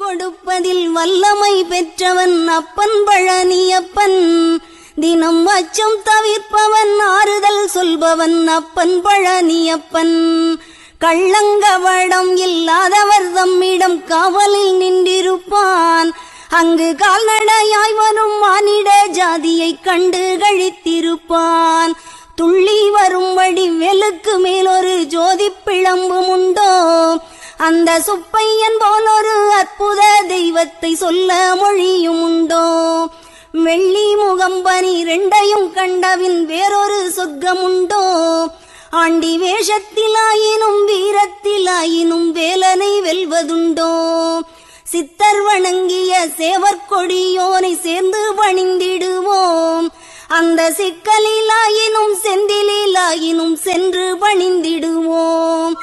கொடுப்பதில் வல்லமை பெற்றவன் அப்பன் பழனியப்பன். தினம் அச்சம் தவிர்ப்பவன் ஆறுதல் சொல்பவன் அப்பன் பழனியப்பன். கள்ளங்கவடம் இல்லாதவர் தம்மிடம் காவலில் நின்றிருப்பான். அங்கு கால்நடையாய் வரும் மானிட ஜாதியை கண்டு கழித்திருப்பான். துள்ளி வரும்படி வெளுக்கு மேலொரு ஜோதி பிளம்பும் உண்டோ? அந்த சுப்பையன் போலொரு அற்புத தெய்வத்தை சொல்ல மொழியும் உண்டோ? வெள்ளி முகம்பனி ரெண்டையும் கண்டவின் வேறொரு சொர்க்கம் உண்டோ? ஆண்டி வேஷத்திலாயினும் வீரத்திலாயினும் வேலனை வெல்வதுண்டோ? சித்தர் வணங்கிய சேவற்கொடியோனை சேர்ந்து பணிந்திடுவோம். அந்த சிக்கலிலாயினும் செந்திலாயினும் சென்று பணிந்திடுவோம்.